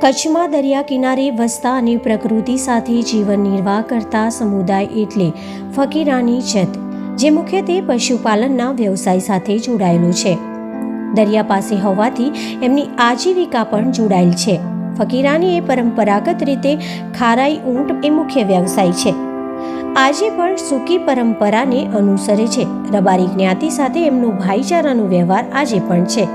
કચ્છમાં દરિયા કિનારે વસતા અને પ્રકૃતિ સાથે જીવન નિર્વાહ કરતા સમુદાય એટલે ફકીરાની જત, જે મુખ્યત્વે પશુપાલનના વ્યવસાય સાથે જોડાયેલો છે. દરિયા પાસે હોવાથી એમની આજીવિકા પણ જોડાયેલ છે. ફકીરાની એ પરંપરાગત રીતે ખારાઈ ઊંટ એ મુખ્ય વ્યવસાય છે. આજે પણ સૂકી પરંપરાને અનુસરે છે. રબારી જ્ઞાતિ સાથે એમનો ભાઈચારાનો વ્યવહાર આજે પણ છે.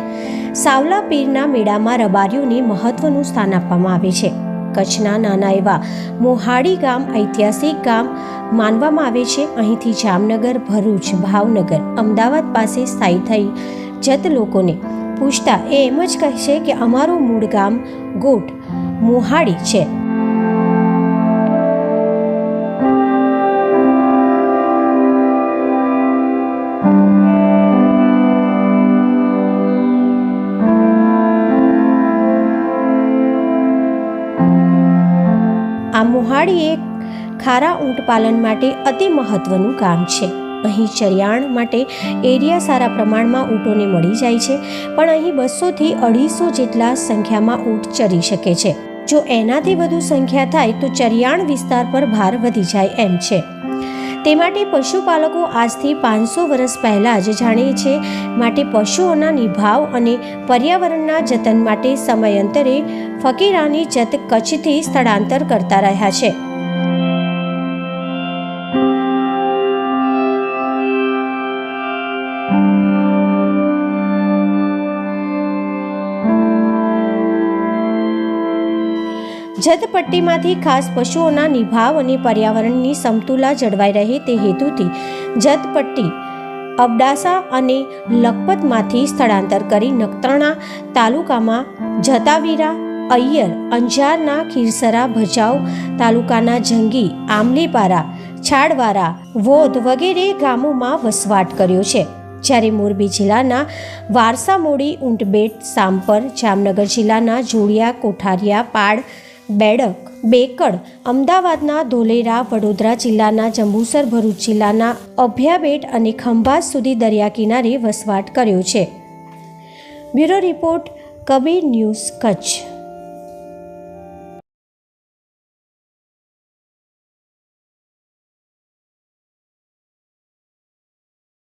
સાવલા પીરના મેળામાં રબારીઓને મહત્વનું સ્થાન આપવામાં આવે છે. કચ્છના નાના એવા મોહાડી ગામ ઐતિહાસિક ગામ માનવામાં આવે છે. અહીંથી જામનગર, ભરૂચ, ભાવનગર, અમદાવાદ પાસે સ્થાયી થઈ જત લોકોને પૂછતા એ એમ જ કહે છે કે અમારું મૂળ ગામ ગોઠ મોહાડી છે. આ મોહાડી એક ખારા ઊંટ પાલન માટે અતિ મહત્વનું ગામ છે. અહીં ચરિયાણ માટે એરિયા સારા પ્રમાણમાં ઊંટોને મળી જાય છે, પણ અહીં 200 થી 250 જેટલા સંખ્યામાં ઊંટ ચરી શકે છે. જો એનાથી વધુ સંખ્યા થાય તો ચરિયાણ વિસ્તાર પર ભાર વધી જાય એમ છે. તે માટે પશુપાલકો આજથી 500 વર્ષ પહેલાં જ જાણે છે. માટે પશુઓના નિભાવ અને પર્યાવરણના જતન માટે સમયાંતરે ફકીરાની જત કચ્છથી સ્થળાંતર કરતા રહ્યા છે. જતપટ્ટીમાંથી ખાસ પશુઓના નિભાવ અને પર્યાવરણની સમતુલા જળવાઈ રહે તે હેતુથી જતપટ્ટી અબડાસા અને લખપતમાંથી સ્થળાંતર કરી નખત્રાણા તાલુકામાં જતાવીરા, અય્યર, અંજારના ખીરસરા, ભચાઉ તાલુકાના જંગી, આમલીપારા, છાડવારા, વોધ વગેરે ગામોમાં વસવાટ કર્યો છે. જ્યારે મોરબી જિલ્લાના વારસામોડી, ઊંટબેટ, સાંપર, જામનગર જિલ્લાના જોડિયા, કોઠારિયા, પાડ, બેડક, બેકડ, અમદાવાદના ધોલેરા, વડોદરા જિલ્લાના જંબુસર, ભરૂચ જિલ્લાના અભ્યાબેટ અને ખંભાત સુધી દરિયા કિનારે વસવાટ કર્યો છે. Bureau report, Kabir news, Kutch.